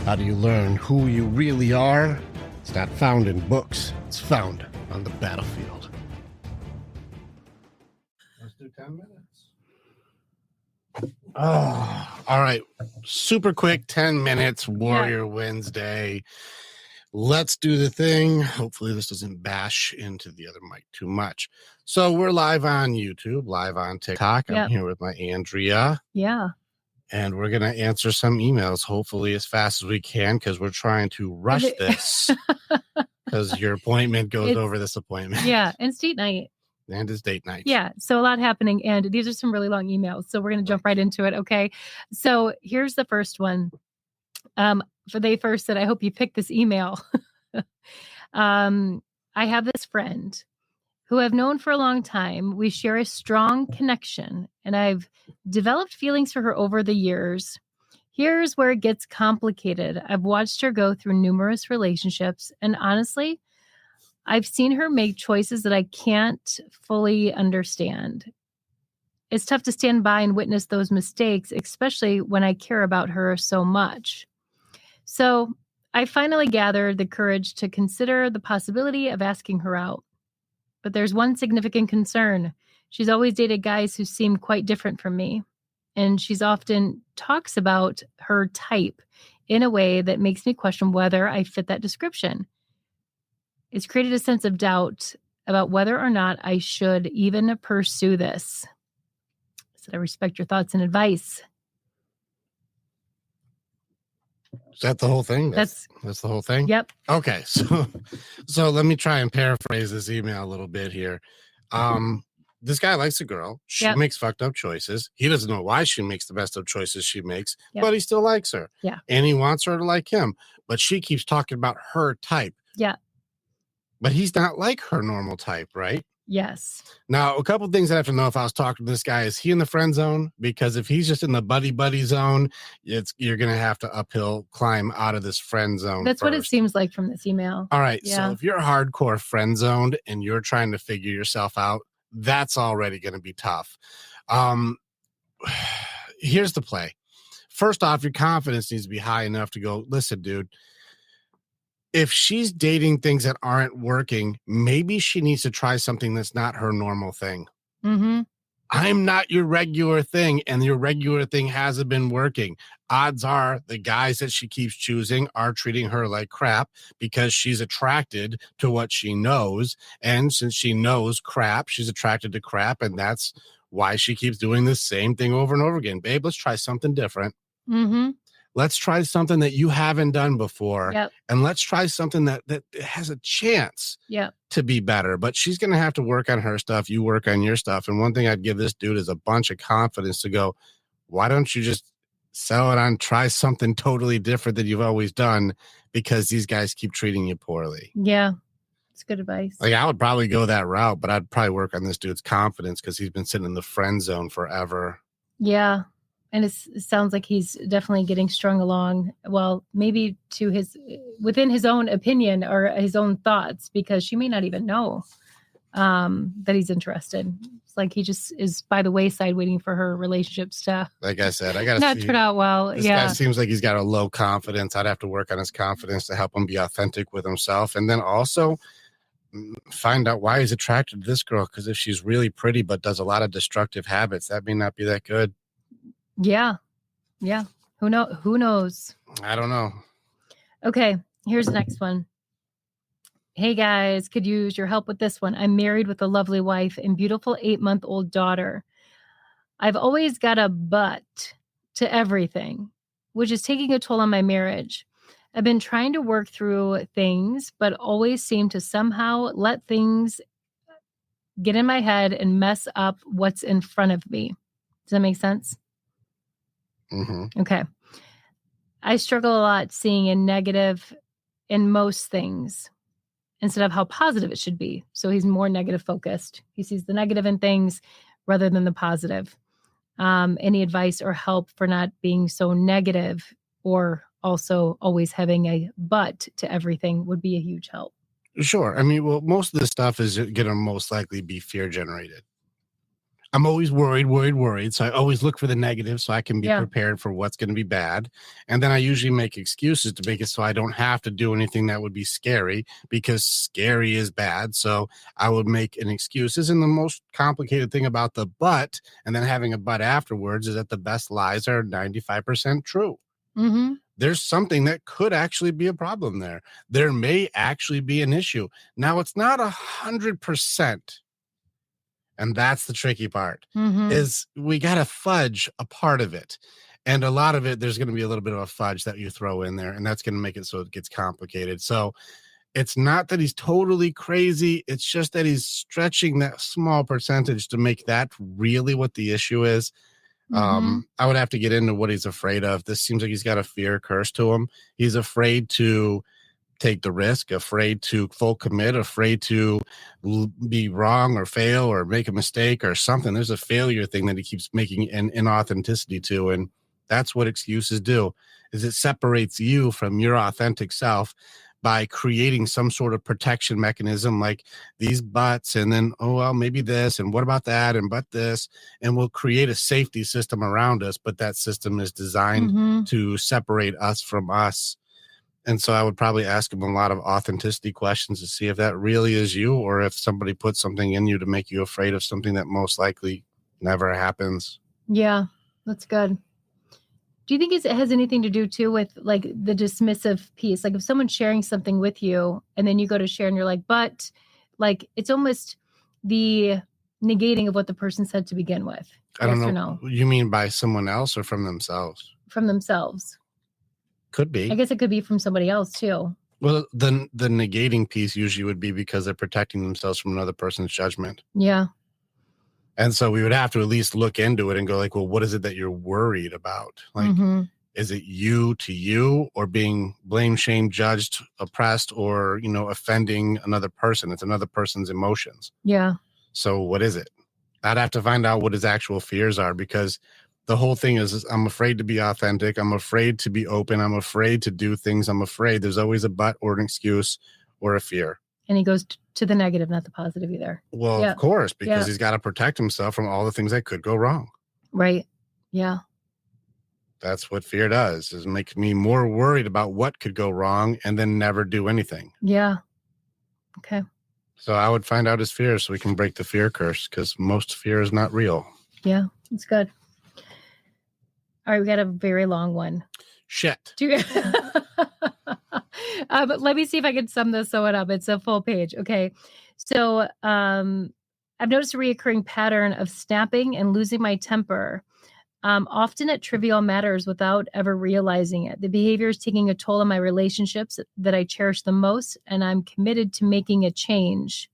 How do you learn who you really are? It's not found in books. It's found on the battlefield. Let's do 10 minutes. Oh, all right. Super quick 10 minutes, Warrior Wednesday. Let's do the thing. Hopefully this doesn't bash into the other mic too much. So we're live on YouTube, live on TikTok. I'm here with my Andrea. Yeah. And we're going to answer some emails, hopefully as fast as we can, because we're trying to rush this because your appointment goes over this appointment. Yeah. And it's date night. And it's date night. Yeah. So a lot happening. And these are some really long emails. So we're going to jump right into it. Okay. So here's the first one. They first said, I hope you picked this email. I have this friend who I've known for a long time. We share a strong connection, and I've developed feelings for her over the years. Here's where it gets complicated. I've watched her go through numerous relationships, and honestly, I've seen her make choices that I can't fully understand. It's tough to stand by and witness those mistakes, especially when I care about her so much. So I finally gathered the courage to consider the possibility of asking her out. But there's one significant concern. She's always dated guys who seem quite different from me. And she's often talks about her type in a way that makes me question whether I fit that description. It's created a sense of doubt about whether or not I should even pursue this. So I respect your thoughts and advice. Is that the whole thing? That's the whole thing? Yep. Okay. So let me try and paraphrase this email a little bit here. This guy likes a girl. She makes fucked up choices. He doesn't know why she makes the best of choices she makes, but he still likes her. Yeah. And he wants her to like him. But she keeps talking about her type. Yeah. But he's not like her normal type, right? Yes. Now, a couple things I have to know if I was talking to this guy, is he in the friend zone? Because if he's just in the buddy zone, you're going to have to uphill climb out of this friend zone. That's what it seems like from this email. All right. Yeah. So if you're hardcore friend zoned and you're trying to figure yourself out, that's already going to be tough. Here's the play. First off, your confidence needs to be high enough to go, listen, dude, if she's dating things that aren't working, maybe she needs to try something that's not her normal thing. Mm-hmm. I'm not your regular thing, and your regular thing hasn't been working. Odds are the guys that she keeps choosing are treating her like crap because she's attracted to what she knows. And since she knows crap, she's attracted to crap. And that's why she keeps doing the same thing over and over again. Babe, let's try something different. Mm-hmm. Let's try something that you haven't done before. Yep. And let's try something that has a chance to be better. But she's going to have to work on her stuff. You work on your stuff. And one thing I'd give this dude is a bunch of confidence to go, why don't you just settle it on, try something totally different than you've always done, because these guys keep treating you poorly. Yeah. It's good advice. Like, I would probably go that route, but I'd probably work on this dude's confidence because he's been sitting in the friend zone forever. Yeah. And it sounds like he's definitely getting strung along. Well, maybe within his own opinion or his own thoughts, because she may not even know that he's interested. It's like he just is by the wayside waiting for her relationships to, like I said, I got to not turn out well. This guy seems like he's got a low confidence. I'd have to work on his confidence to help him be authentic with himself. And then also find out why he's attracted to this girl. Because if she's really pretty but does a lot of destructive habits, that may not be that good. Yeah. Who knows? I don't know. Okay. Here's the next one. Hey guys, could use your help with this one. I'm married with a lovely wife and beautiful 8-month-old daughter. I've always got a but to everything, which is taking a toll on my marriage. I've been trying to work through things, but always seem to somehow let things get in my head and mess up what's in front of me. Does that make sense? Mm-hmm. Okay. I struggle a lot seeing a negative in most things instead of how positive it should be. So he's more negative focused. He sees the negative in things rather than the positive. Any advice or help for not being so negative, or also always having a but to everything, would be a huge help. Sure. I mean, well, most of this stuff is going to most likely be fear generated. I'm always worried. So I always look for the negative so I can be Yeah. prepared for what's going to be bad. And then I usually make excuses to make it so I don't have to do anything that would be scary, because scary is bad. So I would make an excuse. Isn't the most complicated thing about the but, and then having a but afterwards, is that the best lies are 95% true. Mm-hmm. There's something that could actually be a problem there. There may actually be an issue. Now, it's not 100%. And that's the tricky part, Mm-hmm. is we got to fudge a part of it. And a lot of it, there's going to be a little bit of a fudge that you throw in there, and that's going to make it so it gets complicated. So it's not that he's totally crazy. It's just that he's stretching that small percentage to make that really what the issue is. Mm-hmm. I would have to get into what he's afraid of. This seems like he's got a fear curse to him. He's afraid to take the risk, afraid to full commit, afraid to be wrong or fail or make a mistake or something. There's a failure thing that he keeps making an inauthenticity to. And that's what excuses do, is it separates you from your authentic self by creating some sort of protection mechanism, like these buts, and then, oh, well, maybe this, and what about that, and but this, and we'll create a safety system around us. But that system is designed Mm-hmm. to separate us from us. And so I would probably ask him a lot of authenticity questions to see if that really is you, or if somebody put something in you to make you afraid of something that most likely never happens. Yeah, that's good. Do you think it has anything to do too with like the dismissive piece? Like if someone's sharing something with you and then you go to share and you're like, but like it's almost the negating of what the person said to begin with. I don't Yes know. or no? You mean by someone else or from themselves? From themselves. Could be. I guess it could be from somebody else too. Well, the negating piece usually would be because they're protecting themselves from another person's judgment. Yeah. And so we would have to at least look into it and go like, well, what is it that you're worried about? Like, Mm-hmm. is it you to you, or being blamed, shamed, judged, oppressed, or, offending another person? It's another person's emotions. Yeah. So what is it? I'd have to find out what his actual fears are, because the whole thing is I'm afraid to be authentic. I'm afraid to be open. I'm afraid to do things. I'm afraid. There's always a but or an excuse or a fear. And he goes to the negative, not the positive either. Well, Yeah. of course, because Yeah. he's got to protect himself from all the things that could go wrong. Right. Yeah. That's what fear does, is make me more worried about what could go wrong and then never do anything. Yeah. Okay. So I would find out his fears so we can break the fear curse, because most fear is not real. Yeah. It's good. All right. We got a very long one. Shit. But let me see if I can sum this one up. It's a full page. Okay. So I've noticed a reoccurring pattern of snapping and losing my temper, often at trivial matters without ever realizing it. The behavior is taking a toll on my relationships that I cherish the most, and I'm committed to making a change.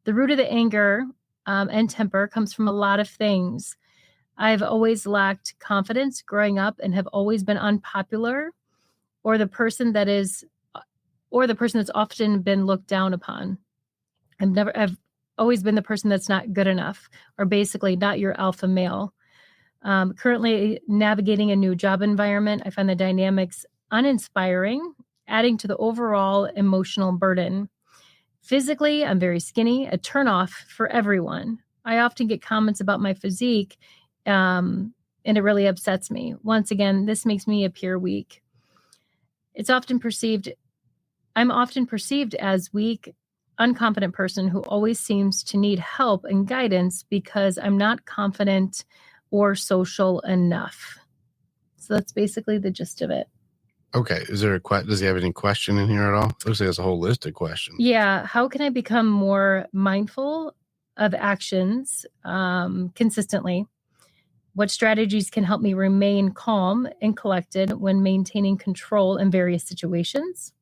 The root of the anger and temper comes from a lot of things. I've always lacked confidence growing up and have always been unpopular, or the person that's often been looked down upon. I've always been the person that's not good enough, or basically not your alpha male. Currently navigating a new job environment, I find the dynamics uninspiring, adding to the overall emotional burden. Physically, I'm very skinny, a turnoff for everyone. I often get comments about my physique, and it really upsets me. Once again, this makes me appear weak. I'm often perceived as weak, unconfident person who always seems to need help and guidance because I'm not confident or social enough. So that's basically the gist of it. Okay. Is there does he have any question in here at all? Looks like there's a whole list of questions. Yeah. How can I become more mindful of actions consistently? What strategies can help me remain calm and collected when maintaining control in various situations?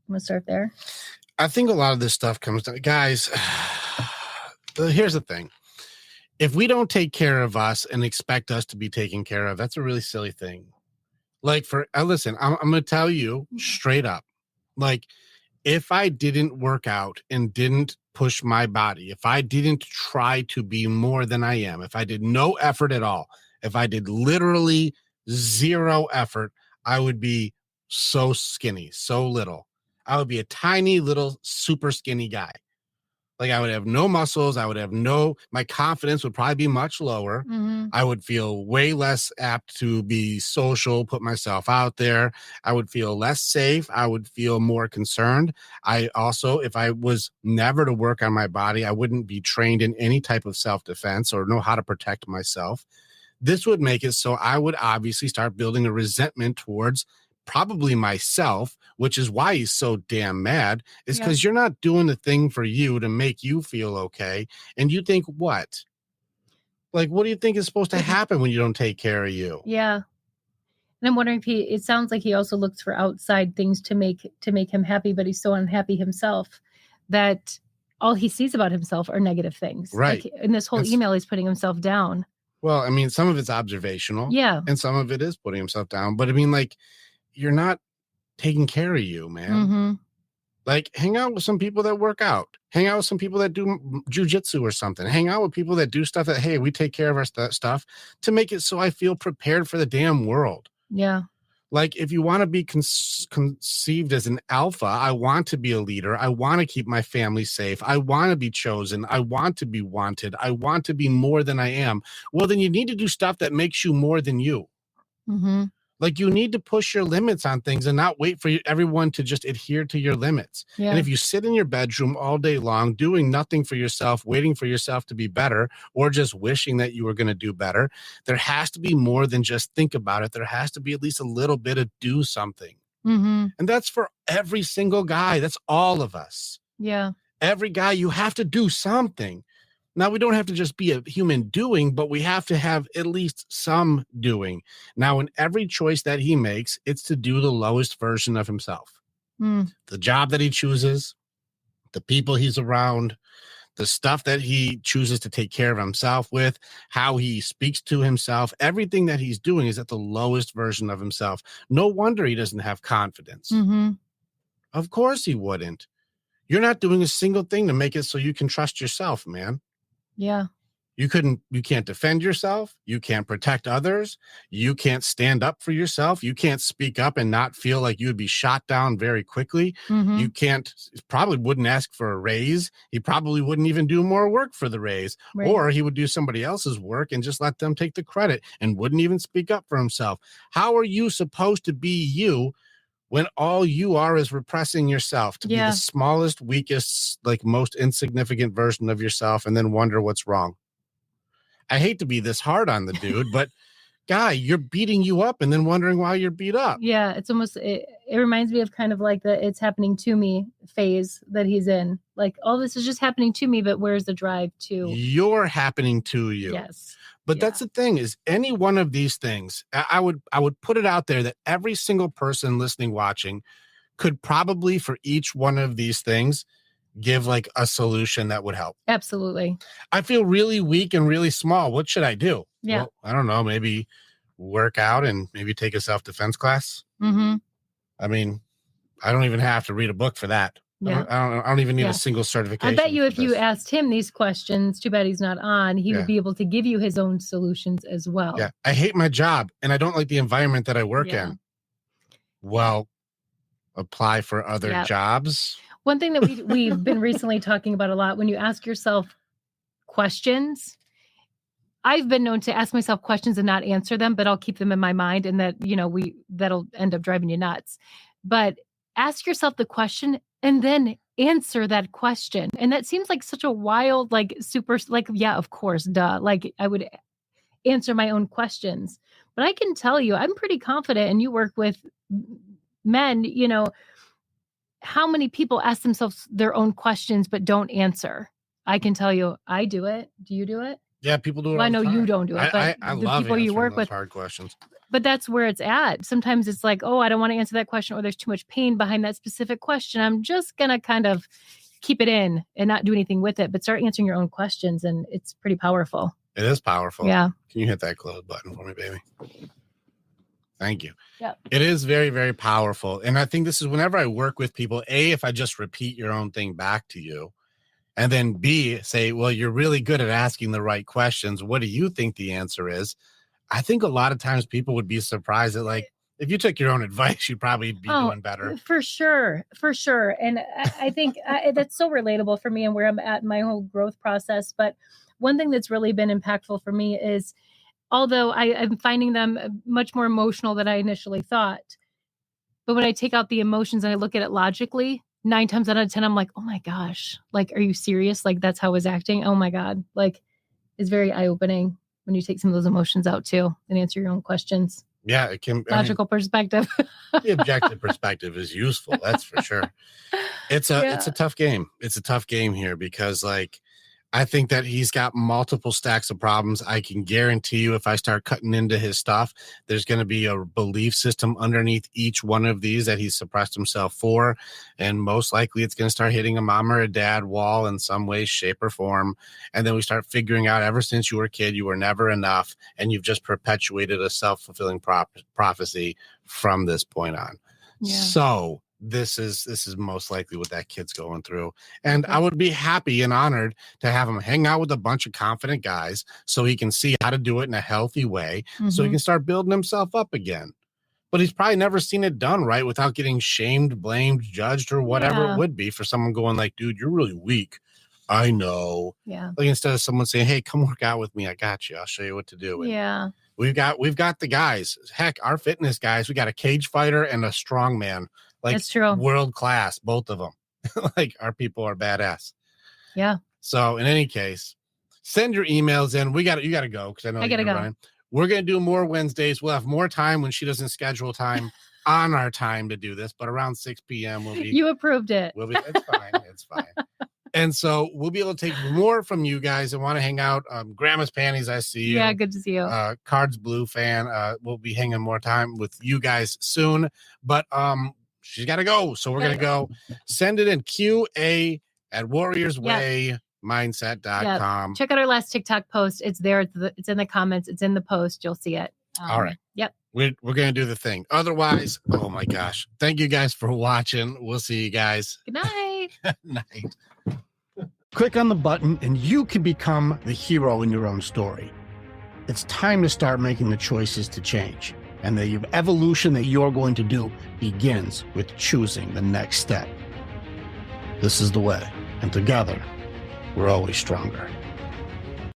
I'm going to start there. I think a lot of this stuff comes down, guys. Here's the thing. If we don't take care of us and expect us to be taken care of, that's a really silly thing. Like, listen, I'm going to tell you straight up, like, if I didn't work out and didn't push my body, if I didn't try to be more than I am, if I did no effort at all, if I did literally zero effort, I would be so skinny, so little. I would be a tiny little super skinny guy. Like I would have no muscles. My confidence would probably be much lower. Mm-hmm. I would feel way less apt to be social, put myself out there. I would feel less safe. I would feel more concerned. I also, if I was never to work on my body, I wouldn't be trained in any type of self-defense or know how to protect myself. This would make it so I would obviously start building a resentment towards probably myself, which is why he's so damn mad, is because you're not doing the thing for you to make you feel okay. And you think what? Like, what do you think is supposed to happen when you don't take care of you? Yeah. And I'm wondering if it sounds like he also looks for outside things to make him happy, but he's so unhappy himself that all he sees about himself are negative things. Right. Like in this whole email, he's putting himself down. Well, I mean, some of it's observational. Yeah. And some of it is putting himself down. But I mean, like, you're not taking care of you, man. Mm-hmm. Like, hang out with some people that work out. Hang out with some people that do jujitsu or something. Hang out with people that do stuff that, hey, we take care of our stuff to make it so I feel prepared for the damn world. Yeah. Like, if you want to be conceived as an alpha, I want to be a leader. I want to keep my family safe. I want to be chosen. I want to be wanted. I want to be more than I am. Well, then you need to do stuff that makes you more than you. Mm-hmm. Like, you need to push your limits on things and not wait for everyone to just adhere to your limits. Yeah. And if you sit in your bedroom all day long, doing nothing for yourself, waiting for yourself to be better, or just wishing that you were going to do better, there has to be more than just think about it. There has to be at least a little bit of do something. Mm-hmm. And that's for every single guy. That's all of us. Yeah. Every guy, you have to do something. Now, we don't have to just be a human doing, but we have to have at least some doing. Now, in every choice that he makes, it's to do the lowest version of himself. The job that he chooses, the people he's around, the stuff that he chooses to take care of himself with, how he speaks to himself, everything that he's doing is at the lowest version of himself. No wonder he doesn't have confidence. Mm-hmm. Of course he wouldn't. You're not doing a single thing to make it so you can trust yourself, man. Yeah. You can't defend yourself. You can't protect others. You can't stand up for yourself. You can't speak up and not feel like you would be shot down very quickly. Mm-hmm. You probably wouldn't ask for a raise. He probably wouldn't even do more work for the raise, Right. or he would do somebody else's work and just let them take the credit and wouldn't even speak up for himself. How are you supposed to be you when all you are is repressing yourself to be the smallest, weakest, like most insignificant version of yourself, and then wonder what's wrong? I hate to be this hard on the dude, but guy, you're beating you up and then wondering why you're beat up. Yeah, it's almost, it reminds me of kind of like the it's happening to me phase that he's in. Like, all this is just happening to me, but where's the drive to? You're happening to you. Yes. But that's the thing, is any one of these things, I would put it out there that every single person listening, watching, could probably, for each one of these things, give like a solution that would help. Absolutely. I feel really weak and really small. What should I do? Yeah. Well, I don't know. Maybe work out and maybe take a self-defense class. Mm-hmm. I mean, I don't even have to read a book for that. Yeah. I don't even need a single certification. I bet you if you asked him these questions, too bad he's not on, he would be able to give you his own solutions as well. Yeah. I hate my job and I don't like the environment that I work in. Well, apply for other jobs. One thing that we've been recently talking about a lot, when you ask yourself questions, I've been known to ask myself questions and not answer them, but I'll keep them in my mind, and that, that'll end up driving you nuts. But ask yourself the question and then answer that question. And that seems like such a wild, like super, like, yeah, of course, duh. Like, I would answer my own questions, but I can tell you, I'm pretty confident, and you work with men, how many people ask themselves their own questions but don't answer? I can tell you, I do it. Do you do it? Yeah, people do it. Well, I know you don't do it, but I the love people you work with, hard questions. But that's where it's at. Sometimes it's like, oh, I don't want to answer that question, or there's too much pain behind that specific question. I'm just gonna kind of keep it in and not do anything with it, but start answering your own questions, and it's pretty powerful. It is powerful. Yeah. Can you hit that close button for me, baby? Thank you. Yeah. It is very, very powerful. And I think this is whenever I work with people, A, if I just repeat your own thing back to you, and then B, say, well, you're really good at asking the right questions. What do you think the answer is? I think a lot of times people would be surprised that, like, if you took your own advice, you'd probably be doing better. For sure. And I think that's so relatable for me and where I'm at in my whole growth process. But one thing that's really been impactful for me is, although I'm finding them much more emotional than I initially thought, but when I take out the emotions and I look at it logically, 9 times out of 10, I'm like, oh my gosh, like, are you serious? Like, that's how I was acting. Oh my God. Like, it's very eye-opening when you take some of those emotions out too and answer your own questions. Yeah, it can. Logical perspective. The objective perspective is useful. That's for sure. It's a tough game. It's a tough game here because, like, I think that he's got multiple stacks of problems. I can guarantee you if I start cutting into his stuff, there's going to be a belief system underneath each one of these that he's suppressed himself for. And most likely it's going to start hitting a mom or a dad wall in some way, shape, or form. And then we start figuring out ever since you were a kid, you were never enough. And you've just perpetuated a self-fulfilling prophecy from this point on. Yeah. So this is most likely what that kid's going through. And I would be happy and honored to have him hang out with a bunch of confident guys so he can see how to do it in a healthy way, so he can start building himself up again. But he's probably never seen it done right without getting shamed, blamed, judged, or whatever it would be for someone going like, dude, you're really weak. I know. Yeah. Like, instead of someone saying, hey, come work out with me. I got you. I'll show you what to do. And we've got the guys. Heck, our fitness guys, we got a cage fighter and a strongman. Like, that's true. World class, both of them. Like, our people are badass. Yeah. So in any case, send your emails in. You got to go because I know I got to go. Running. We're going to do more Wednesdays. We'll have more time when she doesn't schedule time on our time to do this, but around 6 p.m. we'll be. You approved it. It's fine. It's fine. And so we'll be able to take more from you guys and want to hang out. Grandma's Panties, I see you. Yeah, good to see you. Cards Blue fan. We'll be hanging more time with you guys soon. But she's got to go. So we're going to go. Send it in QA@warriorswaymindset.com. Check out our last TikTok post. It's there. It's in the comments. It's in the post. You'll see it. All right. Yep. We're going to do the thing. Otherwise, oh my gosh. Thank you guys for watching. We'll see you guys. Good night. Good night. Click on the button and you can become the hero in your own story. It's time to start making the choices to change. And the evolution that you're going to do begins with choosing the next step. This is the way. And together, we're always stronger.